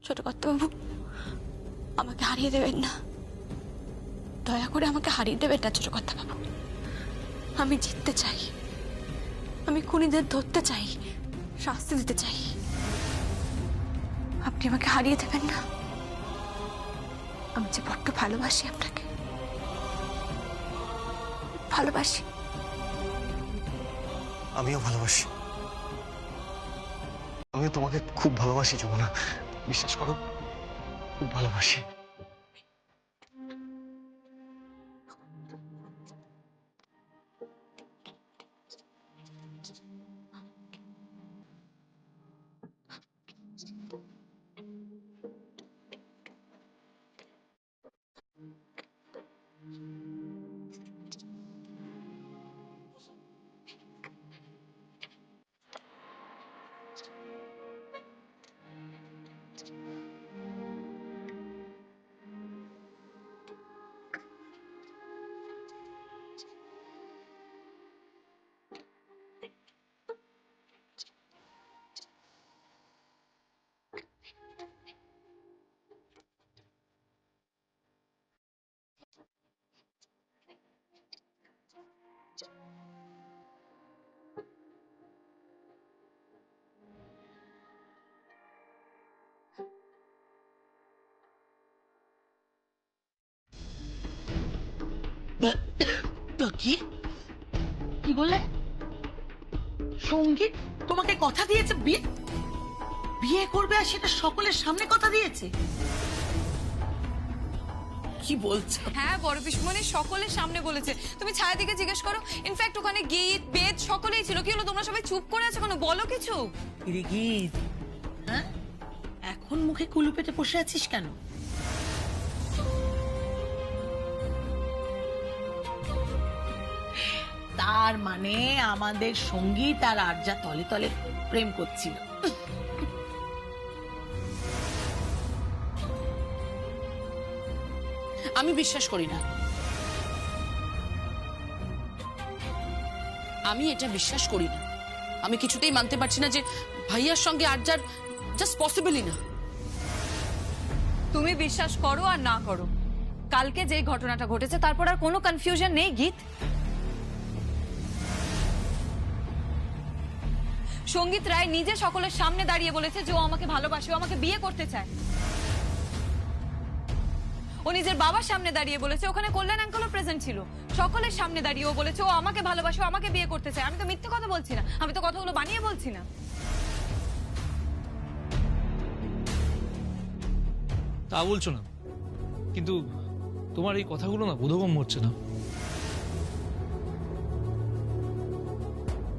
ছোট কর্তাবাবু, আমাকে হারিয়ে দেবেন না, দয়া করে আমাকে হারিয়ে দেবেন না ছোট কর্তাবাবু। আমি জিততে চাই, আমি খুনিদের ধরতে চাই, শাস্তি দিতে চাই। আপনি আমাকে হারিয়ে দেবেন না। আমি যে বড্ড ভালোবাসি আপনাকে, ভালোবাসি। আমিও ভালোবাসি, আমিও তোমাকে খুব ভালোবাসি যমুনা, বিশ্বাস করো, খুব ভালোবাসি। কি কি বললে? সঙ্গীত তোমাকে কথা দিয়েছে বিয়ে বিয়ে করবে, আর সেটা সকলের সামনে কথা দিয়েছে? কি বলছো? হ্যাঁ বড় পিসমণি সকলের সামনে বলেছে। তুমি ছায়াদিকে জিজ্ঞেস করো, ইনফ্যাক্ট ওখানে গীত বেদ সকলেই ছিল। কি হলো, তোমরা সবাই চুপ করে আছো কেন? বলো কিছু। রে গীত, হ্যাঁ এখন মুখে কুলু পেটে বসে আছিস কেন? তার মানে আমাদের সঙ্গীত আর আরজা তলে তলে প্রেম করছিল। আমি বিশ্বাস করি না, আমি এটা বিশ্বাস করি না। আমি কিছুতেই মানতে পারছি না যে ভাইয়ার সঙ্গে আরজার জাস্ট পসিবলই না। তুমি বিশ্বাস করো আর না করো, কালকে যে ঘটনাটা ঘটেছে তারপর আর কোনো কনফিউশন নেই গীত। সঙ্গীত রায় নিজে সকলের সামনে দাঁড়িয়ে বলেছে যে ও আমাকে ভালোবাসে, ও আমাকে বিয়ে করতে চায়। ও নিজের বাবার সামনে দাঁড়িয়ে বলেছে, ওখানে কল্যাণ আঙ্কেলও প্রেজেন্ট ছিল, সকলের সামনে দাঁড়িয়ে ও বলেছে ও আমাকে ভালোবাসে, ও আমাকে বিয়ে করতে চায়। আমি তো মিথ্যে কথা বলছি না, আমি তো কথাগুলো বানিয়ে বলছি না। তা বলছো না, কিন্তু তোমার এই কথাগুলো না বোধগম্য হচ্ছে না।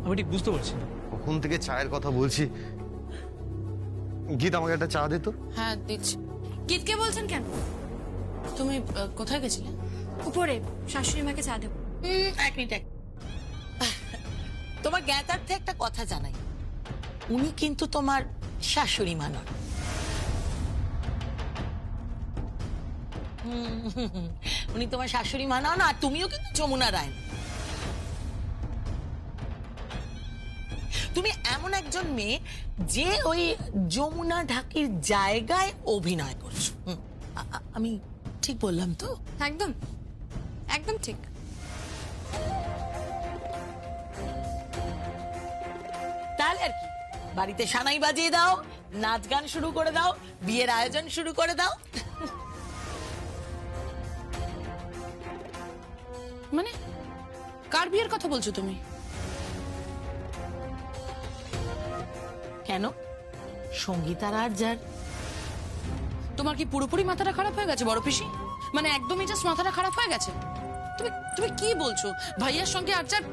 আমি ঠিক বুঝতে পারছি না। কখন থেকে চায়ের কথা বলছি। গীত, আমাকে একটা চা দে তো। হ্যাঁ দিচ্ছি। গীতকে বলছেন কেন? তুমি কোথায় গেছিলে? উপরে শাশুড়ি মাকে চা দেবো। এক মিনিট, তোমার জ্ঞাতার্থে একটা কথা জানাই, উনি কিন্তু তোমার শাশুড়ি মা নন। উনি তোমার শাশুড়ি মা নন, আর তুমিও কিন্তু যমুনা রায় না। তুমি এমন একজন মেয়ে যে ওই যমুনা ঢাকির জায়গায় অভিনয় করছো। আমি ঠিক বললাম তো? একদম একদম ঠিক। তাহলে আর কি, বাড়িতে সানাই বাজিয়ে দাও, নাচ গান শুরু করে দাও, বিয়ের আয়োজন শুরু করে দাও। মানে কার বিয়ের কথা বলছো তুমি? কেন? সঙ্গীতার আর যার। তোমার কি পুরোপুরি মাথাটা খারাপ হয়ে গেছে বড় পিসি? মানে একদমই জাস্ট মাথাটা খারাপ হয়ে গেছে? তুমি তুমি কি বলছো? ভাইয়ার সঙ্গে আরজার,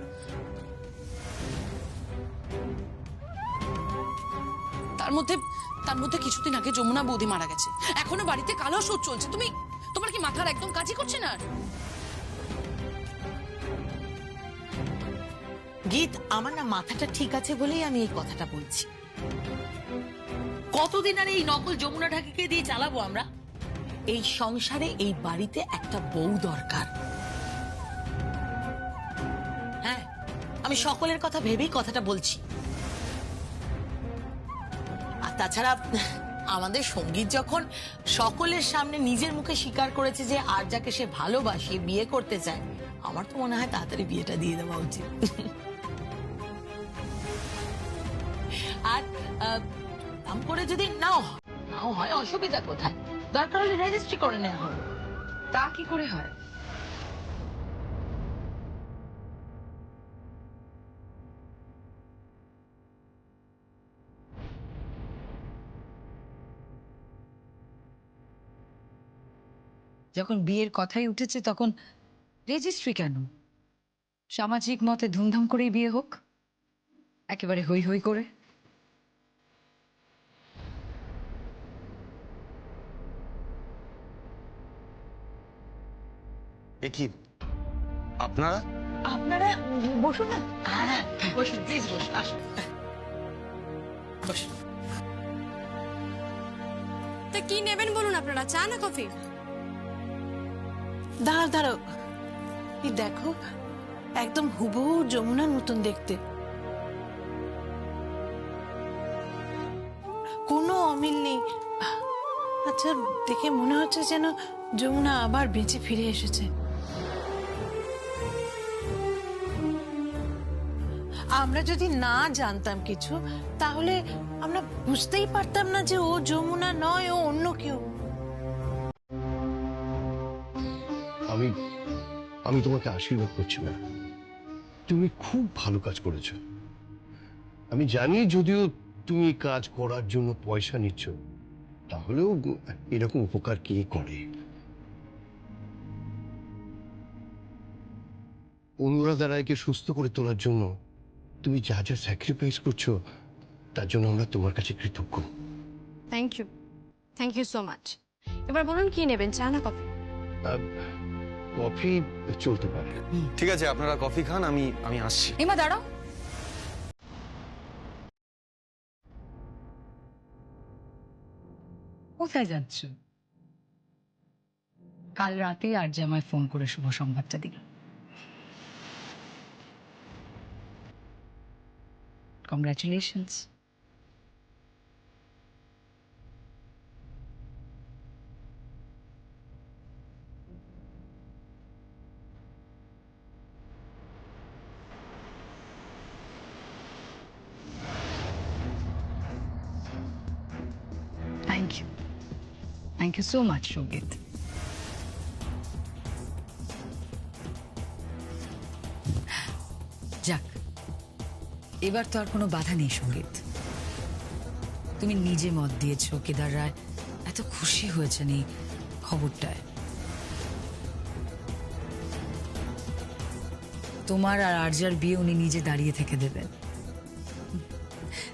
তার মধ্যে কিছুদিন আগে যমুনা বৌদি মারা গেছে, এখনো বাড়িতে কালো সুদ চলছে। তোমার কি মাথার একদম কাজই করছে না? গীত, আমার না মাথাটা ঠিক আছে বলেই আমি এই কথাটা বলছি। কতদিন আর এই নকল যমুনা ঢাকিকে দিয়ে চালাবো আমরা? এই সংসারে, এই বাড়িতে একটা বউ দরকার। হ্যাঁ, আমি সকলের কথা ভেবেই কথাটা বলছি। আর তাছাড়া আমাদের সঙ্গীত যখন সকলের সামনে নিজের মুখে স্বীকার করেছে যে আর যাকে সে ভালোবাসে, বিয়ে করতে চায়, আমার তো মনে হয় তাড়াতাড়ি বিয়েটা দিয়ে দেওয়া উচিত। আর দাম করে যদি নাও হয় অসুবিধা কোথায়? দরকার হলে রেজিস্ট্রি করে নেওয়া হবে। তা কি করে হয়? যখন বিয়ের কথাই উঠেছে তখন রেজিস্ট্রি কেন? সামাজিক মতে ধুমধাম করেই বিয়ে হোক, একেবারে হই হই করে। এ কি আপনারা? আপনারা বসুন না। হ্যাঁ, বসুন প্লিজ, বসুন, আসুন, বসুন। তা কি নেবেন বলুন আপনারা, চা না কফি? দাঁড়াও দাঁড়াও, এই দেখো একদম হুবহু যমুনার মতন দেখতে, কোনো অমিল নেই। আচ্ছা, দেখে মনে হচ্ছে যেন যমুনা আবার বেঁচে ফিরে এসেছে। আমরা যদি না জানতাম কিছু, তাহলে আমরা বুঝতেই পারতাম না যে ও যমুনা নয়, ও অন্য কেউ। আমি তোমাকে আশীর্বাদ করছি না, তুমি খুব ভালো কাজ করেছো। আমি জানি যদিও তুমি কাজ করার জন্য পয়সা নিচ্ছ, তাহলেও এরকম উপকার কে করে? অনুরাধা রায়কে সুস্থ করে তোলার জন্য তুমি যা যা স্যাক্রিফাইস করছো, তার জন্য আমরা তোমার কাছে কৃতজ্ঞ। Thank you so much. এবার বলুন কি নেবেন, চা না কফি? কফি চলতে পারে। ঠিক আছে, আপনারা কফি খান, আমি আসছি। এমা দাঁড়াও, কোথায় যাচ্ছ? কাল রাতে আর যে আমায় ফোন করে শুভ সংবাদটা দিল। Congratulations. Thank you so much, Shogit. যাক, এবার তো আর কোনো বাধা নেই সঙ্গীত। তুমি নিজে মত দিয়েছো কেদার রায় এত খুশি হয়েছেন এই খবরটায়। তোমার আর আর্যার বিয়ে উনি নিজে দাঁড়িয়ে থেকে দেবেন।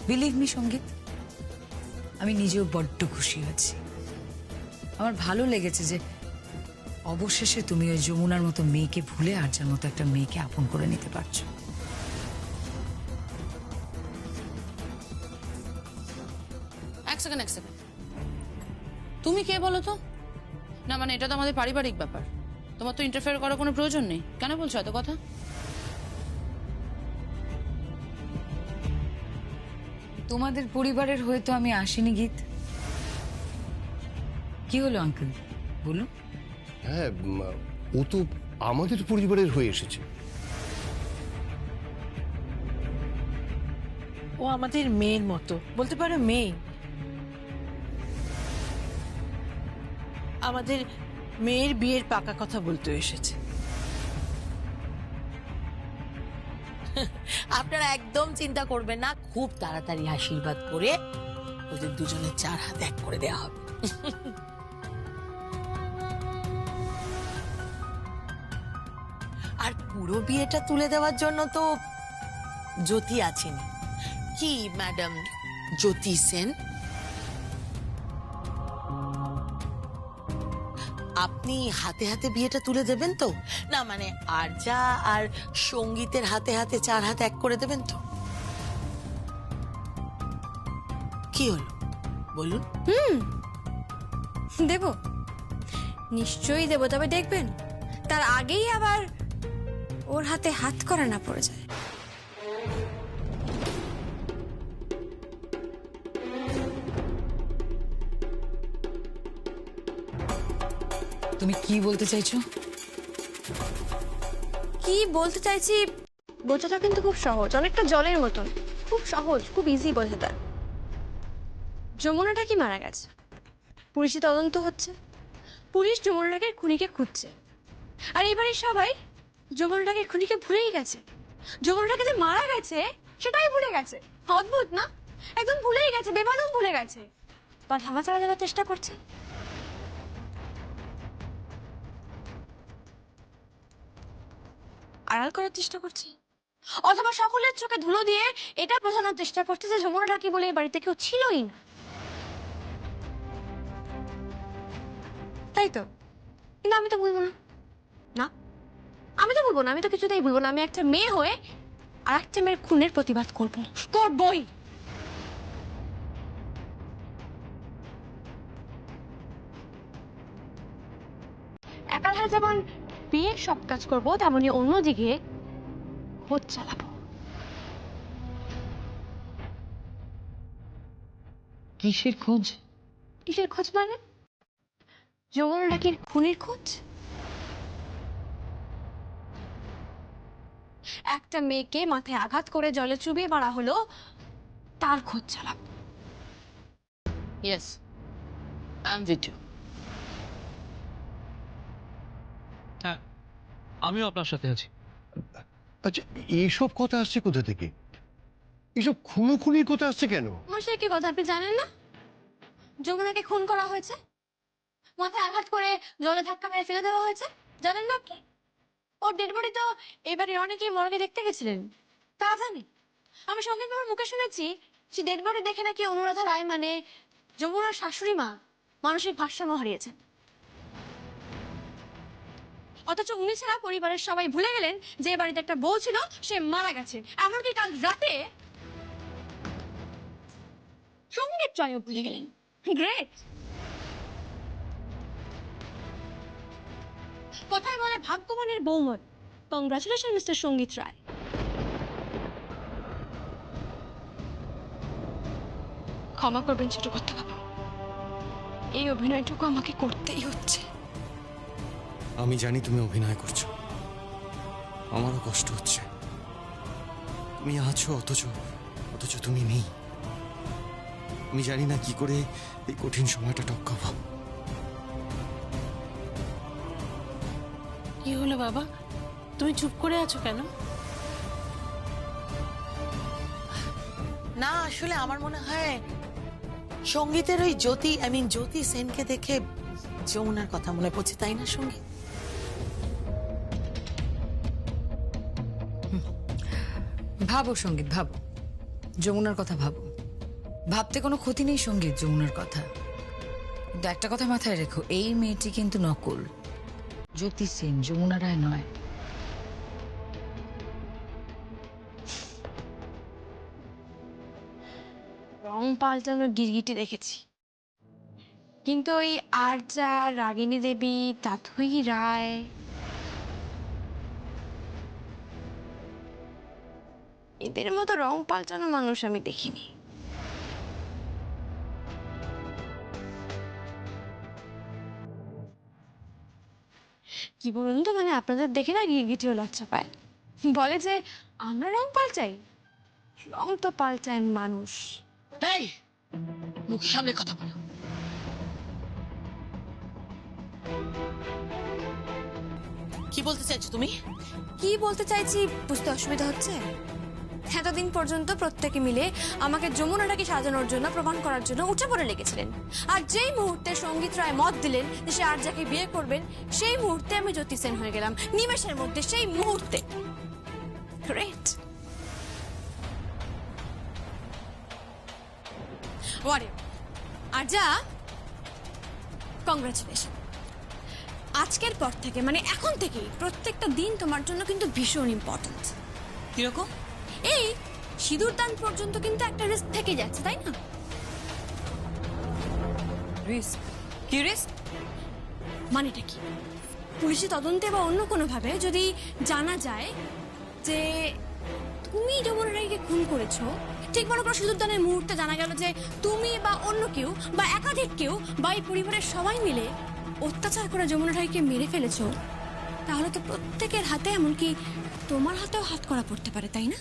বিলিভ মি সঙ্গীত, আমি নিজেও বড্ড খুশি হয়েছি। আমার ভালো লেগেছে যে অবশেষে তুমি ওই যমুনার মতো মেয়েকে ভুলে আর্যার মতো একটা মেয়েকে আপন করে নিতে পারছো। এক সেকেন্ড, তুমি কে বলো তো? না মানে এটা তো আমাদের পারিবারিক ব্যাপার, তোমার তো ইন্টারফেয়ার করার কোনো প্রয়োজন নেই। কেন বলছো এত কথা? তোমাদের পরিবারের হয়ে তো আমি আসিনি গীত। কি হলো আঙ্কেল, বলুন। হ্যাঁ, ও তো আমাদের পরিবারের হয়ে এসেছে। ও আমাদের মেয়ের মতো, বলতে পারো মেয়ে। আমাদের মেয়ের বিয়ের পাকা কথা বলতে এসেছে। আপনারা একদম চিন্তা করবেন না, খুব তাড়াতাড়ি আশীর্বাদ করে ওদের দুজনের 4 হাত এক করে দেওয়া হবে। আর পুরো বিয়েটা তুলে দেওয়ার জন্য তো জ্যোতি আছেন। কি ম্যাডাম জ্যোতি সেন, আপনি হাতে হাতে বিয়েটা তুলে দেবেন তো? না মানে আরজা আর সঙ্গীতের হাতে হাতে 4 হাত এক করে দেবেন তো? কি হলো বলুন। দেব, নিশ্চয়ই দেব, তবে দেখবেন তার আগেই আবার ওর হাতে হাত করা না পড়ে যায়। তুমি কি বলতে চাইছো? কি বলতে চাইছি বোঝাটা কিন্তু খুব সহজ, অনেকটা জলের মতন, খুব সহজ, খুব ইজি বোঝাটা। যমুনাটা কি মারা গেছে, পুলিশি তদন্ত হচ্ছে, পুলিশ যমুনাটাকে খুনিকে খুঁজছে, আর এবারে সবাই যমুনাটাকে খুনিকে ভুলেই গেছে। যমুনাটাকে যে মারা গেছে সেটাই ভুলে গেছে। অদ্ভুত না, একদম ভুলেই গেছে, বেমালুম ভুলে গেছে, বা ধামাচাড়া দেওয়ার চেষ্টা করছে। আড়াল করার চেষ্টা করছে, অথবা সকলের চোখে ধুলো দিয়ে এটা বোঝানোর চেষ্টা করছে যে যমুনাটা কি বলে এই বাড়িতে কেউ ছিলই না। তাই তো, কিন্তু আমি তো বলবো না, না আমি তো বলবো না, আমি তো কিছুতেই বলবো না। আমি একটা মেয়ে হয়ে আর একটা মেয়ের খুনের প্রতিবাদ করবো, করবই। একাধারে যেমন বিয়ের সব কাজ করবো, তেমনি অন্যদিকে খোঁজ চালাবো। কিসের খোঁজ? কিসের খোঁজ মানে? যমুনা ডাকির খুনির খোঁজ। একটা মেয়েকে মাথায় আঘাত করে জলে চুবিয়ে মারা হলো, তার খোঁজ চালাবো। Yes, I am with you. হ্যাঁ, আমিও আপনার সাথে আছি। আচ্ছা, এইসব কথা আসছে কোথা থেকে? এইসব খুনোখুনির কথা আসছে কেন? মশাই কি কথা আপনি জানেন না? যমুনাকে খুন করা হয়েছে, মাথায় আঘাত করে জলে ধাক্কা মেরে ফেলে দেওয়া হয়েছে, জানেন না আপনি? ওর ডেড বডি তো এবারে অনেকেই মর্গে দেখতে গেছিলেন, তা জানি। আমি সঙ্গীত বাবার মুখে শুনেছি সে ডেড বডি দেখে নাকি অনুরাধা রায় মানে যমুনার শাশুড়ি মা মানসিক ভারসাম্য হারিয়েছেন। অথচ উনি ছাড়া পরিবারের সবাই ভুলে গেলেন যে বাড়িতে একটা বউ ছিল, সে মারা গেছে। এমনকি কাল রাতে সঙ্গীত জয়ও ভুলে গেলেন। গ্রেট। কথায় বলে ভাগ্যবানের বৌমত। কংগ্রাচুলেশন মিস্টার সঙ্গীত রায়। ক্ষমা করবেন ছোট কথা বাবু, এই অভিনয়টুকু আমাকে করতেই হচ্ছে। আমি জানি তুমি অভিনয় করছো, আমারও কষ্ট হচ্ছে। তুমি আছো অথচ অথচ তুমি নেই। আমি জানি না কি করে এই কঠিন সময়টা টপকাবো। কি হলো বাবা, তুমি চুপ করে আছো কেন? না আসলে আমার মনে হয় সঙ্গীতের ওই জ্যোতি সেনকে দেখে যমুনার কথা মনে পড়ছে, তাই না সঙ্গীত? ভাবো সঙ্গীত, ভাবো যমুনার কথা, ভাবো। ভাবতে কোনো ক্ষতি নেই সঙ্গীত, যমুনার কথা। কিন্তু একটা কথা মাথায় রেখো, এই মেয়েটি কিন্তু নকল। জ্যোতি সেন, যমুনা রায় নয়। রং পাল্টানোর গিরগিটি দেখেছি, কিন্তু ওই আরজা, রাগিনী দেবী, তাথুই রায়, এদের মতো রং পাল্টানো মানুষ আমি দেখিনি। কি বলুন তো, মানে আপনাদের দেখে না গিরগিটিও লজ্জা পায়, বলে যে আমরা রং পাল্টাই। রং তো পাল্টায় মানুষ। তাই মুখ সামনে কথা বলো। কি বলতে চাইছো তুমি? কি বলতে চাইছি বুঝতে অসুবিধা হচ্ছে? এতদিন পর্যন্ত প্রত্যেকে মিলে আমাকে যমুনাটাকে সাজানোর জন্য, প্রমাণ করার জন্য উঠে পড়ে লেগেছিলেন। আর যেই মুহূর্তে সঙ্গীত রায় মত দিলেন যে সে আরজাকে বিয়ে করবেন, সেই মুহূর্তে আমি জ্যোতি সেন হয়ে গেলাম, নিমেষের মধ্যে, সেই মুহূর্তে। গ্রেট। আরজা, কংগ্রাচুলেশন। আজকের পর থেকে, মানে এখন থেকে, প্রত্যেকটা দিন তোমার জন্য কিন্তু ভীষণ ইম্পর্টেন্ট। কিরকম? এই সিঁদুর দান পর্যন্ত কিন্তু একটা রিস্ক থেকে যাচ্ছে, তাই না? রিস্ক? কি রিস্ক? মানেটা কি? পুলিশি তদন্তে বা অন্য কোনো ভাবে যদি জানা যায় যে তুমি যমুনা রায়কে খুন করেছো, ঠিক মনে করো সিঁদুর দানের মুহূর্তে জানা গেল যে তুমি বা অন্য কেউ বা একাধিক কেউ বা এই পরিবারের সবাই মিলে অত্যাচার করে যমুনা রায়কে মেরে ফেলেছো, তাহলে তো প্রত্যেকের হাতে, এমনকি তোমার হাতেও হাত করা পড়তে পারে, তাই না?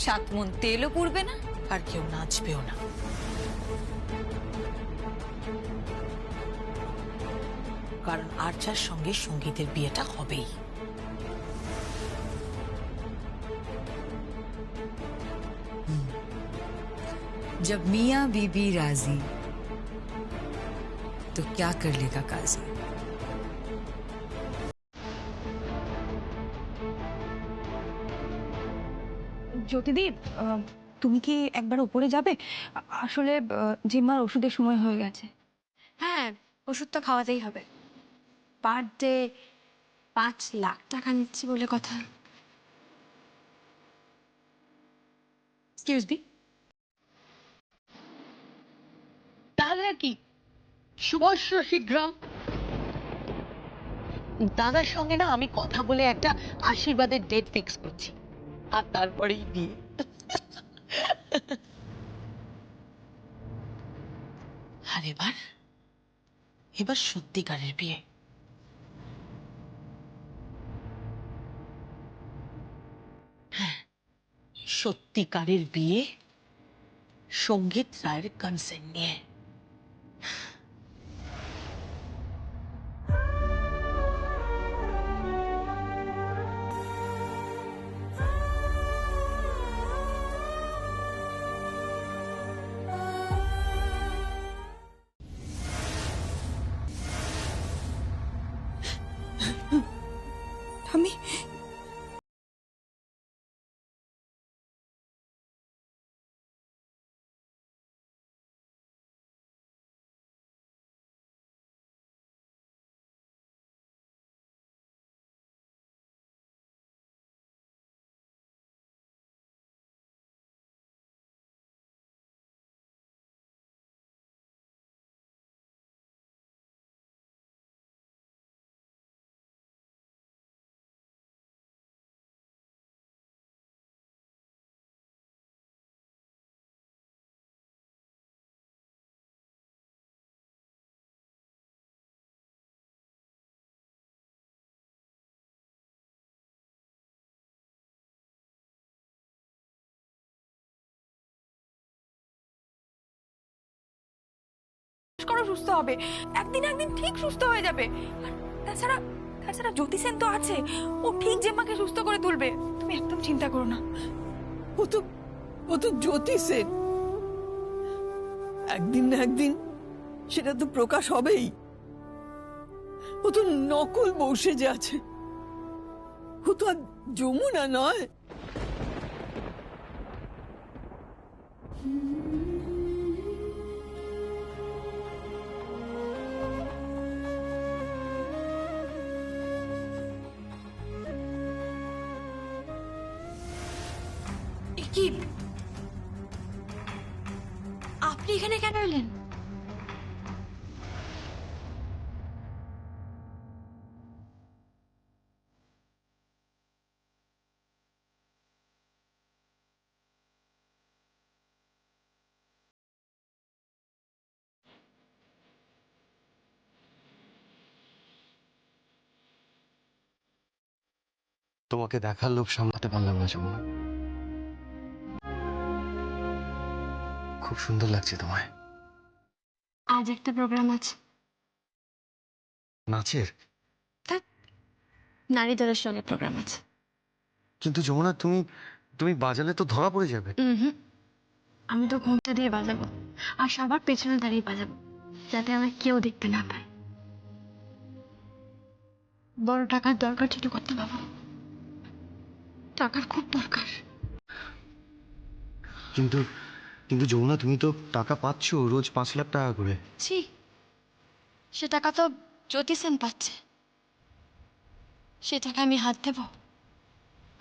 সাত মন তেলও পুড়বে না। আর কেউ নাচবেও না। কারণ আর্চার সঙ্গে সঙ্গীতের বিয়েটা হবেই। जब मियाँ बीबी राजी तो क्या कर लेगा काजी। জ্যোতিদীপ, তুমি কি একবার উপরে যাবে? আসলে জিম্মার ওষুধের সময় হয়ে গেছে। হ্যাঁ, ওষুধটা খাওয়াতেই হবে। পার ডে 5 লাখ টাকা নিচ্ছি বলে কথা। Excuse me. তাহলে আর কি, শুভস্য শীঘ্রম। দাদার সঙ্গে না আমি কথা বলে একটা আশীর্বাদের ডেট ফিক্স করছি, আর তারপরেই বিয়ে। আর এবার এবার সত্যিকারের বিয়ে। হ্যাঁ, সত্যিকারের বিয়ে, সঙ্গীত রায়ের কনসেন্ট নিয়ে। আমি করো, সুস্থ হবে। একদিন একদিন ঠিক সুস্থ হয়ে যাবে। আর তাছাড়া তাছাড়া জ্যোতি সেন তো আছে, ও ঠিক জেম্মাকে সুস্থ করে তুলবে। তুমি একদম চিন্তা করো না। ও তো জ্যোতি সেন। একদিন না একদিন সেটা তো প্রকাশ হবেই। ও তো নকল বউ সেজে আছে, ও তো আর যমুনা নয়। কি, আপনি এখানে কেন এলেন? তোমাকে দেখার লোভ সামলাতে পারলাম না যমুনা। খুব সুন্দর লাগছে তোমায়। আজ একটা প্রোগ্রাম আছে। নাচের? নারী দলের সঙ্গে প্রোগ্রাম আছে। কিন্তু যমুনা, তুমি তুমি বাজালে তো ধরা পড়ে যাবে। আমি তো ঘুমটা দিয়ে বাজাবো, আর সবার পেছনে দাঁড়িয়ে বাজাবো, যাতে আমায় কেউ দেখতে না পায়। বড় টাকার দরকার ছিল করতে বাবা, টাকার খুব দরকার। কিন্তু কিন্তু যমুনা, তুমি তো টাকা পাচ্ছ রোজ 5 লাখ টাকা করে। ছি, সে টাকা তো জ্যোতি সেন পাচ্ছে। সে টাকা আমি হাত দেব?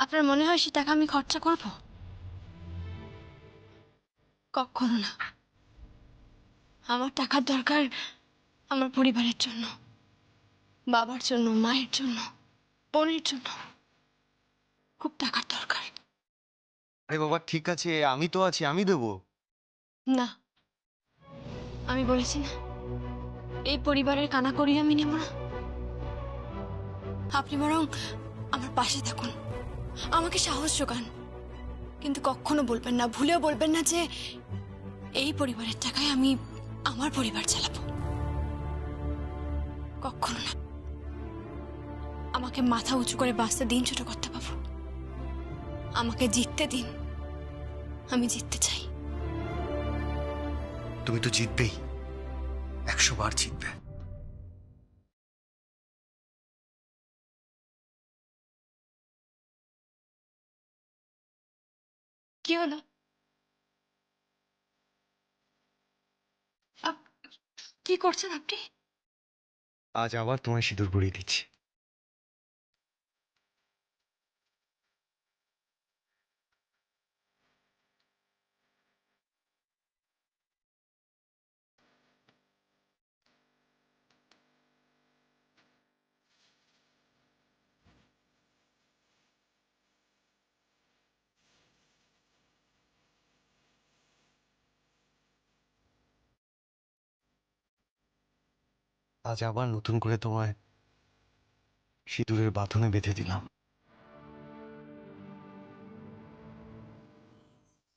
আপনার মনে হয় সে টাকা আমি খরচা করব? কখনো না। আমার টাকার দরকার আমার পরিবারের জন্য, বাবার জন্য, মায়ের জন্য, বোনের জন্য। খুব টাকার দরকার। আরে বাবা ঠিক আছে, আমি তো আছি, আমি দেবো। না, আমি বলেছি না, এই পরিবারের কানাকড়ি আমি নেব না। আপনি বরং আমার পাশে থাকুন, আমাকে সাহস যোগান, কিন্তু কখনো বলবেন না, ভুলেও বলবেন না যে এই পরিবারের টাকায় আমি আমার পরিবার চালাবো। কখনো না। আমাকে মাথা উঁচু করে বাঁচতে দিন ছোট করতে পাবো, আমাকে জিততে দিন, আমি জিততে চাই। তুমি তো জিতবেই, 100 বার জিতবে। কি হলো? কি করছেন আপনি? আজ আবার তোমায় সিঁদুর পরিয়ে দিচ্ছি। আজ আবার নতুন করে তোমায় সিঁদুরের বাঁধনে বেঁধে দিলাম।